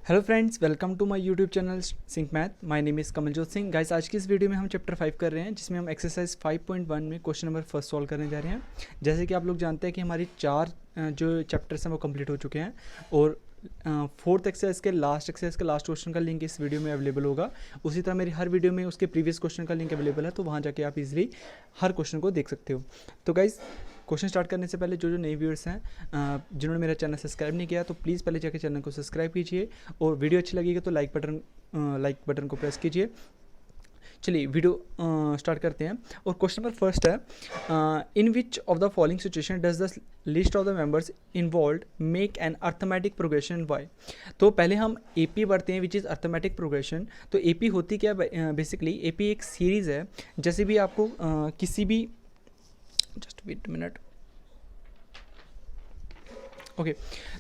Hello friends, welcome to my YouTube channel sync math. My name is Kamaljot Singh. Guys, आज की इस video में हम चैप्टर 5 कर रहे हैं, जिसमें हम एक्सरसाइज 5.1 में क्वेश्चन नंबर फर्स्ट सॉल्व करने जा रहे हैं। जैसे कि आप लोग जानते हैं कि हमारी चार जो चैप्टर्स हैं वो कंप्लीट हो चुके हैं और फोर्थ एक्सरसाइज के लास्ट क्वेश्चन का लिंक इस वीडियो में अवेलेबल होगा। उसी तरह मेरी हर वीडियो में उसके प्रीवियस क्वेश्चन का लिंक अवेलेबल है, तो वहाँ जाके आप इजीली हर क्वेश्चन को देख सकते हो। तो गाइस, क्वेश्चन स्टार्ट करने से पहले जो नए व्यूअर्स हैं जिन्होंने मेरा चैनल सब्सक्राइब नहीं किया, तो प्लीज़ पहले जाकर चैनल को सब्सक्राइब कीजिए और वीडियो अच्छी लगेगी तो लाइक बटन को प्रेस कीजिए। चलिए वीडियो स्टार्ट करते हैं। और क्वेश्चन नंबर फर्स्ट है, in which of the following situation does the list of the members involve make an arithmetic progression why. तो पहले हम एपी पढ़ते हैं, विच इज़ अर्थमेटिक प्रोग्रेशन। तो एपी होती क्या है? बेसिकली एपी एक सीरीज़ है। जैसे भी आपको किसी भी जस्ट वेट मिनट ओके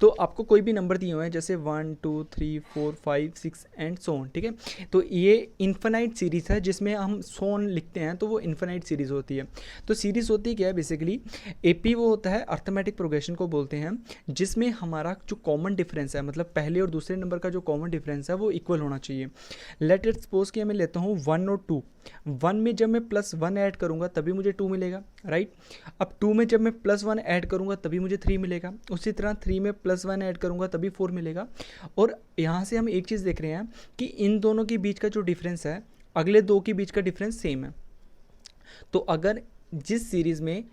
तो आपको कोई भी नंबर दिए हुए हैं, जैसे 1 2 3 4 5 6 एंड सो ऑन, ठीक है। तो ये इन्फिनाइट सीरीज़ है, जिसमें हम सो ऑन लिखते हैं, तो वो इन्फिनाइट सीरीज़ होती है। तो सीरीज़ होती क्या है? बेसिकली एपी वो होता है, अर्थमेटिक प्रोग्रेशन को बोलते हैं, जिसमें हमारा जो कॉमन डिफरेंस है, मतलब पहले और दूसरे नंबर का जो कॉमन डिफरेंस है वो इक्वल होना चाहिए। लेट इट सपोज कि मैं लेता हूँ 1 और 2। 1 में जब मैं +1 ऐड करूँगा तभी मुझे 2 मिलेगा, राइट। अब 2 में जब मैं +1 ऐड करूँगा तभी मुझे 3 मिलेगा। उसी तरह 3 में +1 ऐड करूँगा तभी 4 मिलेगा। और यहाँ से हम एक चीज़ देख रहे हैं कि इन दोनों के बीच का जो डिफरेंस है, अगले दो के बीच का डिफरेंस सेम है। तो अगर जिस सीरीज़ में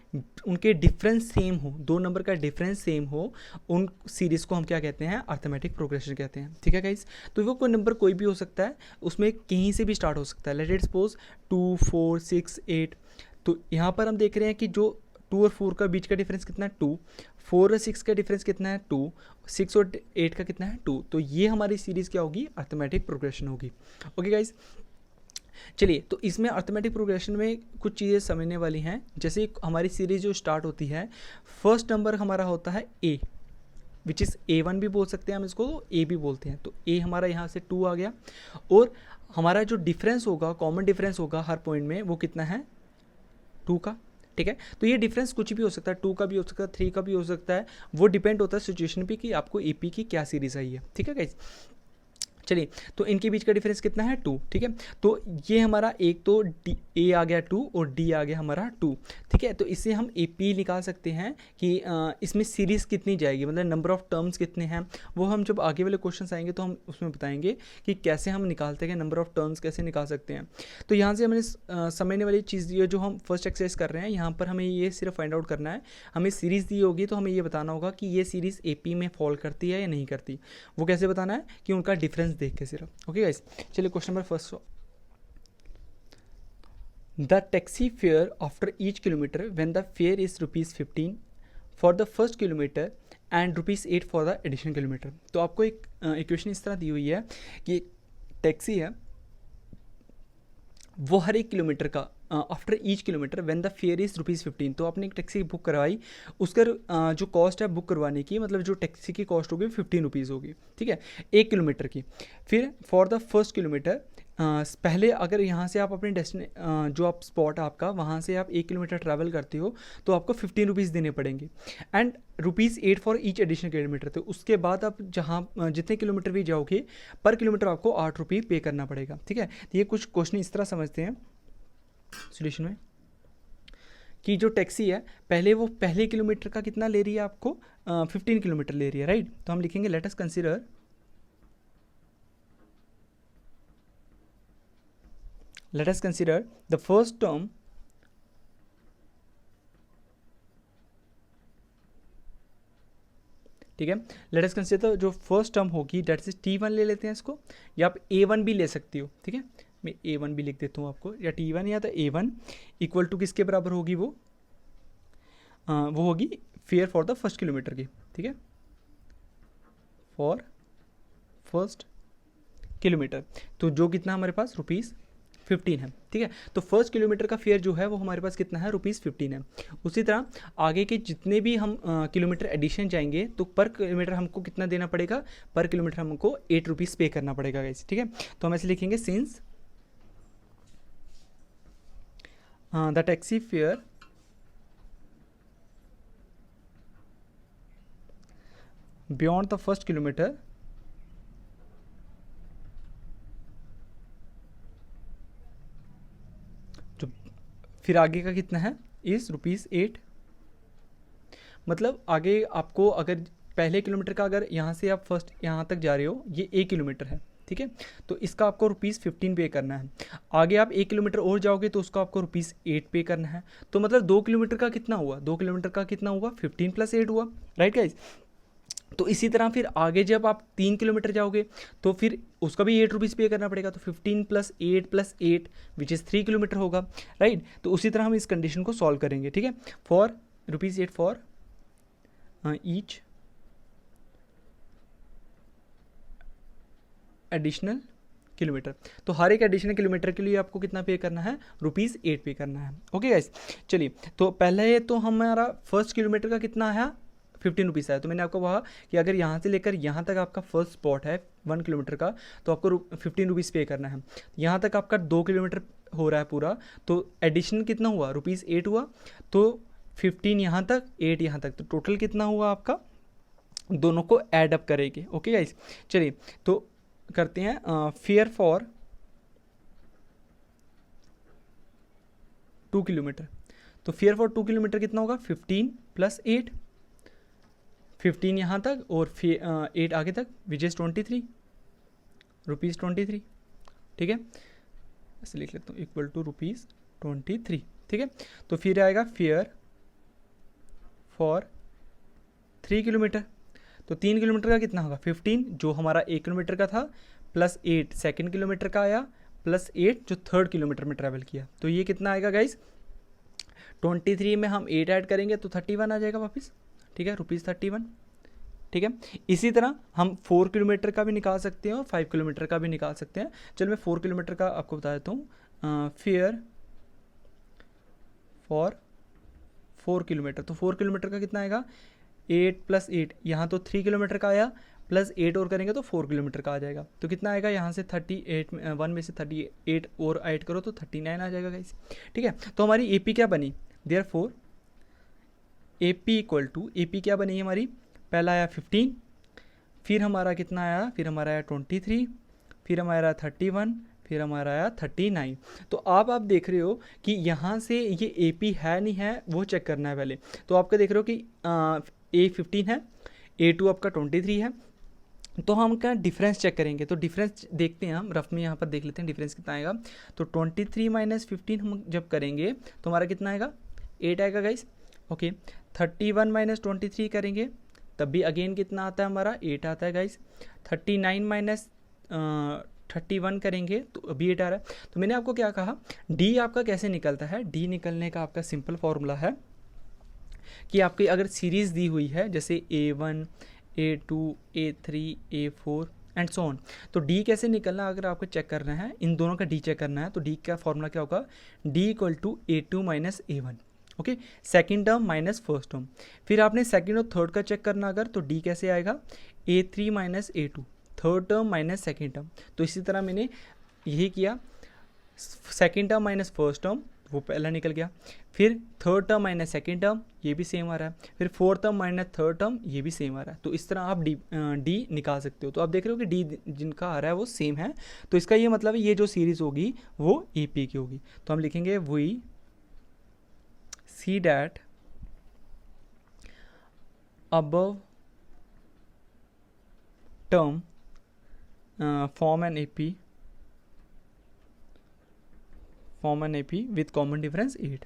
उनके डिफरेंस सेम हो, दो नंबर का डिफरेंस सेम हो, उन सीरीज़ को हम क्या कहते हैं? अर्थमेटिक प्रोग्रेशन कहते हैं, ठीक है गाइस। तो वो कोई नंबर कोई भी हो सकता है, उसमें कहीं से भी स्टार्ट हो सकता है। Let it suppose 2 4 6 8। तो यहाँ पर हम देख रहे हैं कि जो 2 और 4 का बीच का डिफरेंस कितना है? 2। 4 और 6 का डिफरेंस कितना है? 2। 6 और 8 का कितना है? 2। तो ये हमारी सीरीज़ क्या होगी? अर्थमेटिक प्रोग्रेशन होगी। ओके गाइस, चलिए, तो इसमें अर्थमेटिक प्रोग्रेशन में कुछ चीज़ें समझने वाली हैं। जैसे हमारी सीरीज जो स्टार्ट होती है, फर्स्ट नंबर हमारा होता है ए, विच इज़ A1 भी बोल सकते हैं हम इसको, तो ए भी बोलते हैं। तो ए हमारा यहाँ से 2 आ गया, और हमारा जो डिफरेंस होगा, कॉमन डिफरेंस होगा हर पॉइंट में, वो कितना है? 2 का, ठीक है। तो ये डिफरेंस कुछ भी हो सकता है, 2 का भी हो सकता है, 3 का भी हो सकता है। वो डिपेंड होता है सिचुएशन पे कि आपको एपी की क्या सीरीज आई है, ठीक है गाइस। चलिए, तो इनके बीच का डिफरेंस कितना है? 2, ठीक है। तो ये हमारा एक तो ए आ गया 2 और डी आ गया हमारा 2, ठीक है। तो इससे हम ए पी निकाल सकते हैं कि इसमें सीरीज़ कितनी जाएगी, मतलब नंबर ऑफ टर्म्स कितने हैं। वो हम जब आगे वाले क्वेश्चन आएंगे तो हम उसमें बताएंगे कि कैसे हम निकालते हैं, नंबर ऑफ टर्म्स कैसे निकाल सकते हैं। तो यहाँ से हमने समझने वाली चीज़ ये जो हम फर्स्ट एक्सरसाइज कर रहे हैं, यहाँ पर हमें ये सिर्फ फाइंड आउट करना है। हमें सीरीज़ दी होगी तो हमें ये बताना होगा कि ये सीरीज़ ए पी में फॉल करती है या नहीं करती। वो कैसे बताना है? कि उनका डिफरेंस देख के सिर्फ। ओके गाइस, चलिए question number first. The taxi fare after each kilometre when the fair is ₹15 for the first kilometre and ₹8 for the additional kilometre. तो आपको एक इक्वेशन इस तरह दी हुई है कि टैक्सी है, वो हर एक किलोमीटर का after each kilometre when the fair is ₹15। तो आपने एक टैक्सी बुक करवाई, उसका जो कॉस्ट है बुक करवाने की, मतलब जो टैक्सी की कॉस्ट होगी ₹15 होगी, ठीक है, 1 किलोमीटर की। फिर फॉर द फर्स्ट किलोमीटर, पहले अगर यहाँ से आप अपने जो आप स्पॉट है आपका, वहाँ से आप 1 किलोमीटर ट्रैवल करते हो तो आपको ₹15 देने पड़ेंगे, and ₹8 for each additional kilometre. तो उसके बाद आप जहाँ जितने किलोमीटर भी जाओगे, पर किलोमीटर आपको ₹8 पे करना पड़ेगा, ठीक है। तो ये कुछ क्वेश्चन इस तरह समझते हैं सोल्यूशन में, कि जो टैक्सी है पहले वो पहले किलोमीटर का कितना ले रही है आपको? 15 किलोमीटर ले रही है, राइट। तो हम लिखेंगे let us consider the first term, ठीक है। लेट अस कंसीडर जो फर्स्ट टर्म होगी, डेट इज T1 ले लेते हैं इसको, या आप A1 भी ले सकती हो, ठीक है। मैं A1 भी लिख देता हूँ आपको, या T1 या तो A1 इक्वल टू किसके बराबर होगी? वो होगी fair for the first kilometre की, ठीक है, फॉर फर्स्ट किलोमीटर। तो जो कितना हमारे पास ₹15 है, ठीक है। तो फर्स्ट किलोमीटर का फेयर जो है वो हमारे पास कितना है? ₹15 है। उसी तरह आगे के जितने भी हम किलोमीटर एडिशन जाएंगे, तो पर किलोमीटर हमको कितना देना पड़ेगा? पर किलोमीटर हमको ₹8 पे करना पड़ेगा गाइस, ठीक है। तो हम ऐसे लिखेंगे, since the taxi fare beyond the first kilometre फिर आगे का कितना है इस ₹8। मतलब आगे आपको अगर पहले किलोमीटर का अगर यहाँ से आप फर्स्ट यहाँ तक जा रहे हो, ये 1 किलोमीटर है, ठीक है, तो इसका आपको ₹15 पे करना है। आगे आप 1 किलोमीटर और जाओगे तो उसका आपको ₹8 पे करना है। तो मतलब 2 किलोमीटर का कितना हुआ, 2 किलोमीटर का कितना हुआ, 15 + 8 हुआ, राइट गाइज। तो इसी तरह फिर आगे जब आप 3 किलोमीटर जाओगे तो फिर उसका भी ₹8 पे करना पड़ेगा। तो 15 + 8 + 8 विच इज़ 3 किलोमीटर होगा, राइट। तो उसी तरह हम इस कंडीशन को सॉल्व करेंगे, ठीक है। For ₹8 for each additional kilometre. तो हर एक एडिशनल किलोमीटर के लिए आपको कितना पे करना है, ₹8 पे करना है। ओके गाइस, चलिए तो पहले तो हमारा फर्स्ट किलोमीटर का कितना है, ₹15 है। तो मैंने आपको कहा कि अगर यहाँ से लेकर यहाँ तक आपका फर्स्ट स्पॉट है 1 किलोमीटर का, तो आपको ₹15 पे करना है। यहाँ तक आपका 2 किलोमीटर हो रहा है पूरा, तो एडिशन कितना हुआ, ₹8 हुआ। तो 15 यहाँ तक, 8 यहाँ तक, तो टोटल कितना हुआ आपका, दोनों को ऐड अप करेंगे। ओके गाइस, चलिए तो करते हैं फेयर फॉर 2 किलोमीटर। तो फेयर फॉर 2 किलोमीटर कितना होगा, 15 + 8, 15 यहाँ तक और 8 आगे तक, विच इज़ 23, ₹23, ठीक है। ऐसे लिख लेता हूँ, इक्वल टू ₹23, ठीक है। तो फिर आएगा फेयर फॉर 3 किलोमीटर। तो 3 किलोमीटर का कितना होगा, 15 जो हमारा 1 किलोमीटर का था, + 8 सेकेंड किलोमीटर का आया, + 8 जो थर्ड किलोमीटर में ट्रैवल किया। तो ये कितना आएगा गाइस, 23 में हम 8 ऐड करेंगे तो 31 आ जाएगा वापस, ठीक है, ₹31, ठीक है। इसी तरह हम 4 किलोमीटर का भी निकाल सकते हैं और 5 किलोमीटर का भी निकाल सकते हैं। चलो मैं 4 किलोमीटर का आपको बता देता हूँ। फेयर फॉर 4 किलोमीटर, तो 4 किलोमीटर का कितना आएगा, 8 + 8, यहाँ तो 3 किलोमीटर का आया, + 8 और करेंगे तो 4 किलोमीटर का आ जाएगा। तो कितना आएगा, यहाँ से 38 1 में से 38 और ऐड करो तो 39 आ जाएगा गाइस, ठीक है। तो हमारी AP क्या बनी, therefore AP equal to, AP क्या बनी हमारी, पहला आया 15, फिर हमारा कितना आया, फिर हमारा आया 23, फिर हमारा 31, फिर हमारा आया 39। तो आप देख रहे हो कि यहाँ से ये AP है नहीं है वो चेक करना है पहले। तो आपका देख रहे हो कि A 15 है, A2 आपका 23 है। तो हम क्या डिफरेंस चेक करेंगे, तो डिफरेंस देखते हैं हम रफ में, यहाँ पर देख लेते हैं डिफरेंस कितना आएगा। तो 23 - 15 हम जब करेंगे तो हमारा कितना आएगा, 8 आएगा गाइस। ओके, 31 - 23 करेंगे तब भी अगेन कितना आता है हमारा, 8 आता है गाइस। 39 - 31 करेंगे तो अभी 8 आ रहा है। तो मैंने आपको क्या कहा, D आपका कैसे निकलता है, D निकलने का आपका सिंपल फॉर्मूला है कि आपकी अगर सीरीज़ दी हुई है जैसे A1, A2, A3, A4 and so on, तो D कैसे निकलना, अगर आपको चेक करना है, इन दोनों का D चेक करना है, तो D का फॉर्मूला क्या होगा, D = A2 - A1। Okay, second term minus first term. फिर आपने सेकेंड और थर्ड का चेक करना अगर, तो D कैसे आएगा, A3 - A2, third term minus second term. तो इसी तरह मैंने यही किया, second term minus first term वो पहला निकल गया, फिर third term minus second term ये भी सेम आ रहा है, फिर fourth term minus third term ये भी सेम आ रहा है। तो इस तरह आप डी निकाल सकते हो। तो आप देख रहे हो कि डी जिनका आ रहा है वो सेम है, तो इसका ये मतलब है ये जो सीरीज होगी वो AP की होगी। तो हम लिखेंगे we see that above term form an AP with common difference 8।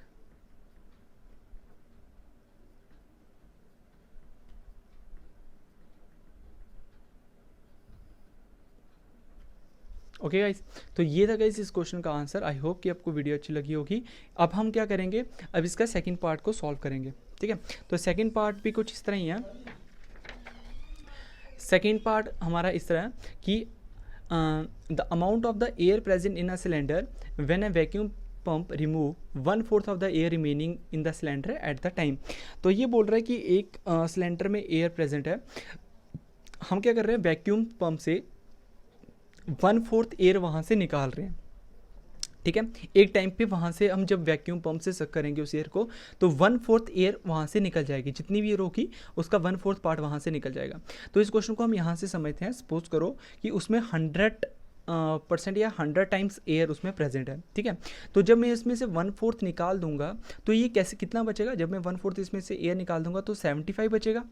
Okay guys, तो ये था गाइस इस क्वेश्चन का आंसर। आई होप कि आपको वीडियो अच्छी लगी होगी। अब हम क्या करेंगे, अब इसका सेकंड पार्ट को सॉल्व करेंगे, ठीक है। तो सेकंड पार्ट भी कुछ इस तरह ही है। सेकंड पार्ट हमारा इस तरह है कि the amount of the air present in a cylinder when a vacuum pump remove 1/4 of the air remaining in the cylinder at the time. तो ये बोल रहा है कि एक सिलेंडर में एयर प्रेजेंट है, हम क्या कर रहे हैं, वैक्यूम पंप से 1/4 एयर वहाँ से निकाल रहे हैं, ठीक है। एक टाइम पे वहाँ से हम जब वैक्यूम पंप से सक करेंगे उस एयर को, तो 1/4 एयर वहाँ से निकल जाएगी, जितनी भी एयर होगी उसका 1/4 पार्ट वहाँ से निकल जाएगा। तो इस क्वेश्चन को हम यहाँ से समझते हैं। सपोज करो कि उसमें 100 परसेंट या 100 टाइम्स एयर उसमें प्रेजेंट है, ठीक है। तो जब मैं इसमें से 1/4 निकाल दूंगा तो ये कैसे कितना बचेगा, जब मैं 1/4 इसमें से एयर निकाल दूंगा तो 75 बचेगा।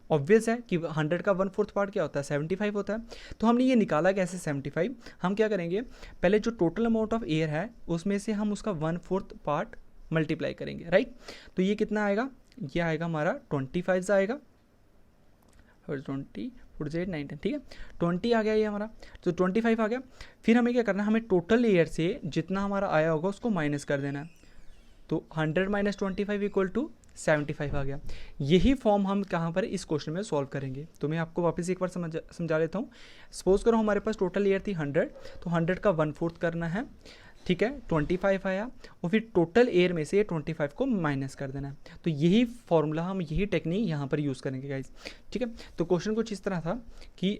ऑब्वियस है कि 100 का 1/4 पार्ट क्या होता है, 75 होता है। तो हमने ये निकाला कैसे 75, हम क्या करेंगे, पहले जो टोटल अमाउंट ऑफ एयर है उसमें से हम उसका 1/4 पार्ट मल्टीप्लाई करेंगे, राइट। तो ये कितना आएगा, ये आएगा हमारा 25 आएगा, 20 48 9 10, ठीक है, 20 आ गया ये हमारा, तो 25 आ गया। फिर हमें क्या करना है, हमें टोटल एयर से जितना हमारा आया होगा उसको माइनस कर देना है। तो 100 - 25 इक्वल टू 75 आ गया। यही फॉर्म हम कहाँ पर इस क्वेश्चन में सॉल्व करेंगे। तो मैं आपको वापस एक बार समझा लेता हूँ। सपोज करो हमारे पास टोटल एयर थी 100, तो 100 का 1/4 करना है, ठीक है, 25 आया, और फिर टोटल एयर में से 25 को माइनस कर देना है। तो यही फॉर्मूला, हम यही टेक्निक यहाँ पर यूज़ करेंगे गाइज, ठीक है। तो क्वेश्चन कुछ इस तरह था कि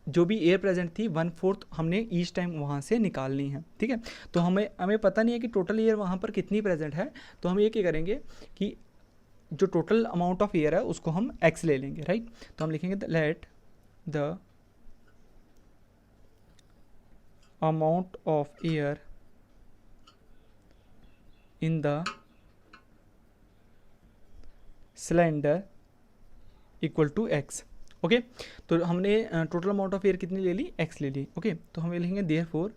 जो भी एयर प्रेजेंट थी 1/4 हमने ईच टाइम वहाँ से निकालनी है, ठीक है। तो हमें पता नहीं है कि टोटल एयर वहाँ पर कितनी प्रेजेंट है, तो हम ये क्या करेंगे कि जो टोटल अमाउंट ऑफ एयर है उसको हम x ले लेंगे, राइट। तो हम लिखेंगे let the amount of air in the cylinder equal to x, okay. तो हमने टोटल अमाउंट ऑफ एयर कितनी ले ली, x ले ली, ओके। तो हम लिखेंगे therefore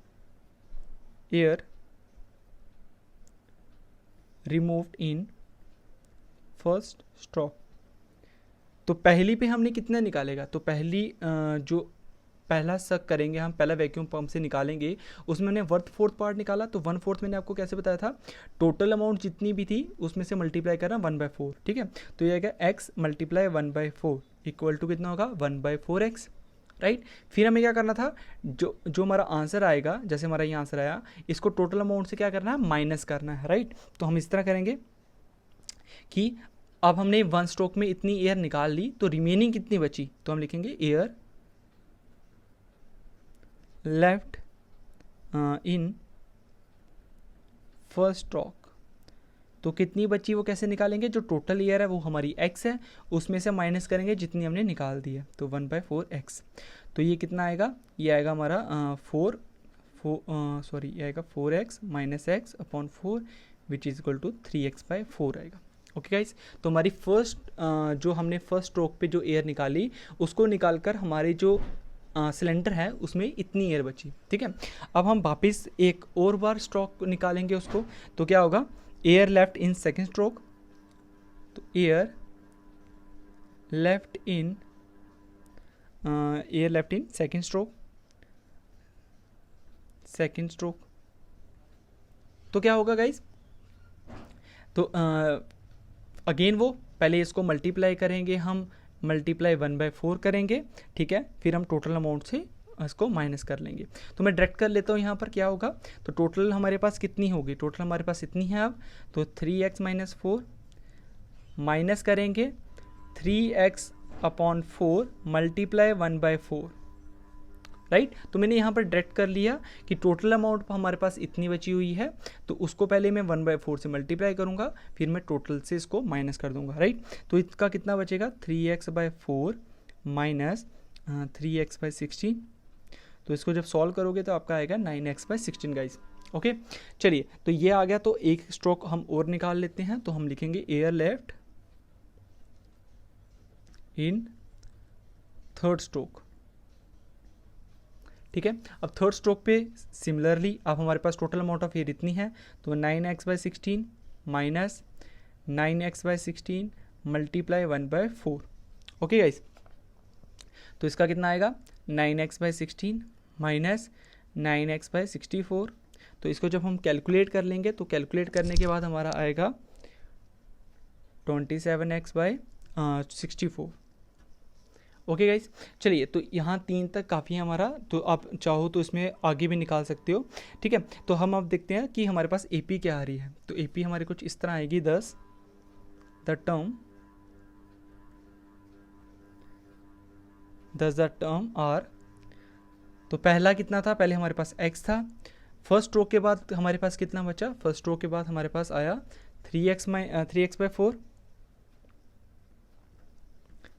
air removed in first stroke. तो पहली पे हमने कितना निकालेगा, तो पहली जो पहला शक करेंगे हम, पहला वैक्यूम पंप से निकालेंगे, उसमें हमने 1/4 पार्ट निकाला। तो 1/4 मैंने आपको कैसे बताया था, टोटल अमाउंट जितनी भी थी उसमें से मल्टीप्लाई करना 1/4, ठीक है। तो ये आएगा x × 1/4 इक्वल टू कितना होगा 1/4x, राइट। फिर हमें क्या करना था, जो हमारा आंसर आएगा, जैसे हमारा ये आंसर आया, इसको टोटल अमाउंट से क्या करना है, माइनस करना है, राइट। तो हम इस तरह करेंगे कि अब हमने 1 स्ट्रोक में इतनी एयर निकाल ली, तो रिमेनिंग कितनी बची, तो हम लिखेंगे air left in first stroke. तो कितनी बची वो कैसे निकालेंगे, जो टोटल एयर है वो हमारी x है, उसमें से माइनस करेंगे जितनी हमने निकाल दी है, तो 1/4x। तो ये कितना आएगा, ये आएगा हमारा ये आएगा 4x - x upon 4 which is equal to 3x/4 आएगा, ओके गाइस। तो हमारी जो हमने फर्स्ट स्ट्रोक पे जो एयर निकाली उसको निकालकर हमारे जो सिलेंडर है उसमें इतनी एयर बची, ठीक है। अब हम वापस एक और बार स्ट्रोक निकालेंगे उसको, तो क्या होगा, air left in second stroke, तो air left in second stroke, तो क्या होगा गाइस, तो अगेन वो पहले इसको मल्टीप्लाई करेंगे, हम मल्टीप्लाई 1/4 करेंगे, ठीक है। फिर हम टोटल अमाउंट से इसको माइनस कर लेंगे। तो मैं डायरेक्ट कर लेता हूँ यहाँ पर, क्या होगा, तो टोटल हमारे पास कितनी होगी, टोटल हमारे पास इतनी है अब, तो 3x - 4 माइनस करेंगे 3x/4 मल्टीप्लाई 1/4, राइट। तो मैंने यहाँ पर डायरेक्ट कर लिया कि टोटल अमाउंट हमारे पास इतनी बची हुई है, तो उसको पहले मैं 1/4 से मल्टीप्लाई करूँगा, फिर मैं टोटल से इसको माइनस कर दूंगा, राइट। तो इसका कितना बचेगा 3x/4 माइनस 3x/16। तो इसको जब सॉल्व करोगे तो आपका आएगा 9x/16 गाइस, ओके। चलिए, तो ये आ गया। तो एक स्ट्रोक हम और निकाल लेते हैं, तो हम लिखेंगे air left in third stroke, ठीक है। अब थर्ड स्ट्रोक पे सिमिलरली अब हमारे पास टोटल अमाउंट ऑफ एयर इतनी है, तो 9x/16 minus 9x/16 multiply 1/4, okay guys. तो इसका कितना आएगा 9x/16 माइनस 9x/64। तो इसको जब हम कैलकुलेट कर लेंगे, तो कैलकुलेट करने के बाद हमारा आएगा 27x/64, ओके गाइस। चलिए, तो यहाँ 3 तक काफ़ी है हमारा, तो आप चाहो तो इसमें आगे भी निकाल सकते हो, ठीक है। तो हम अब देखते हैं कि हमारे पास AP क्या आ रही है। तो AP हमारी कुछ इस तरह आएगी, 10 द टर्म आर। तो पहला कितना था, पहले हमारे पास x था, फर्स्ट स्ट्रोक के बाद हमारे पास कितना बचा, फर्स्ट स्ट्रोक के बाद हमारे पास आया 3x/4,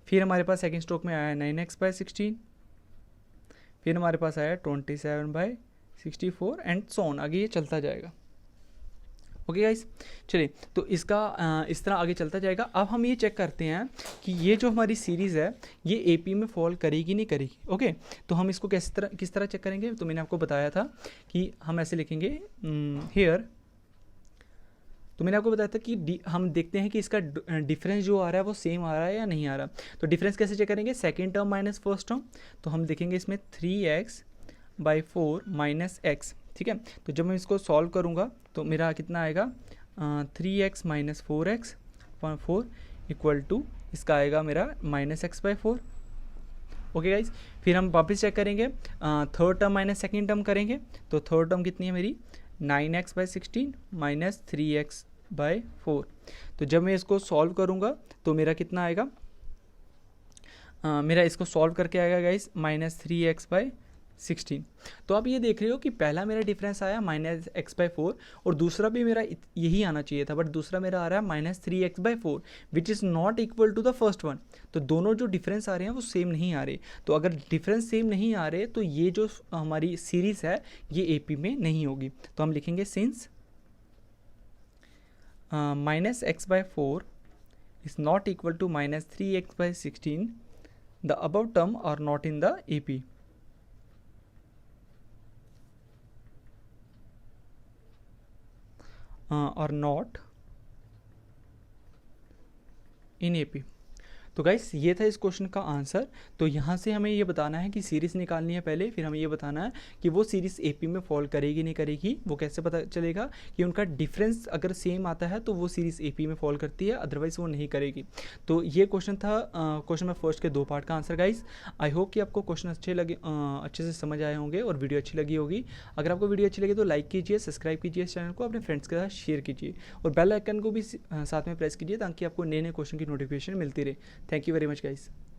फिर हमारे पास सेकेंड स्ट्रोक में आया 9x/16, फिर हमारे पास आया 27/64 एंड सो ऑन, आगे ये चलता जाएगा। ओके गाइस, चलिए तो इसका इस तरह आगे चलता जाएगा। अब हम ये चेक करते हैं कि ये जो हमारी सीरीज़ है ये एपी में फॉल करेगी नहीं करेगी। ओके, तो हम इसको किस तरह चेक करेंगे, तो मैंने आपको बताया था कि हम ऐसे लिखेंगे हेयर। तो मैंने आपको बताया था कि हम देखते हैं कि इसका डिफरेंस जो आ रहा है वो सेम आ रहा है या नहीं आ रहा। तो डिफरेंस कैसे चेक करेंगे, second term minus first term. तो हम देखेंगे इसमें 3x/4 माइनस एक्स, ठीक है। तो जब मैं इसको सॉल्व करूँगा तो मेरा कितना आएगा, 3x माइनस 4 इक्वल टू इसका आएगा मेरा -x/4। ओके गाइज, फिर हम वापस चेक करेंगे, third term minus second term करेंगे। तो थर्ड टर्म कितनी है मेरी, 9x/16 माइनस 3x/4। तो जब मैं इसको सॉल्व करूँगा तो मेरा कितना आएगा, मेरा इसको सॉल्व करके आएगा गाइस -3x/16। तो आप ये देख रहे हो कि पहला मेरा डिफरेंस आया -x/4 और दूसरा भी मेरा यही आना चाहिए था, बट दूसरा मेरा आ रहा है -3x/4 which is not equal to the first one. तो दोनों जो डिफरेंस आ रहे हैं वो सेम नहीं आ रहे। तो अगर डिफरेंस सेम नहीं आ रहे तो ये जो हमारी सीरीज़ है ये एपी में नहीं होगी। तो हम लिखेंगे since -x/4 is not equal to -3x/16, the above term are not in the AP. Are not in AP. तो गाइस ये था इस क्वेश्चन का आंसर। तो यहाँ से हमें ये बताना है कि सीरीज़ निकालनी है पहले, फिर हमें ये बताना है कि वो सीरीज़ एपी में फॉल करेगी नहीं करेगी। वो कैसे पता चलेगा कि उनका डिफरेंस अगर सेम आता है तो वो सीरीज़ एपी में फॉल करती है, अदरवाइज़ वो नहीं करेगी। तो ये क्वेश्चन था क्वेश्चन में फर्स्ट के 2 पार्ट का आंसर गाइस। आई होप कि आपको क्वेश्चन अच्छे से समझ आए होंगे और वीडियो अच्छी लगी होगी। अगर आपको वीडियो अच्छी लगी तो लाइक कीजिए, सब्सक्राइब कीजिए इस चैनल को, अपने फ्रेंड्स के साथ शेयर कीजिए और बेल आइकन को भी साथ में प्रेस कीजिए ताकि आपको नए नए क्वेश्चन की नोटिफिकेशन मिलती रहे। Thank you very much guys.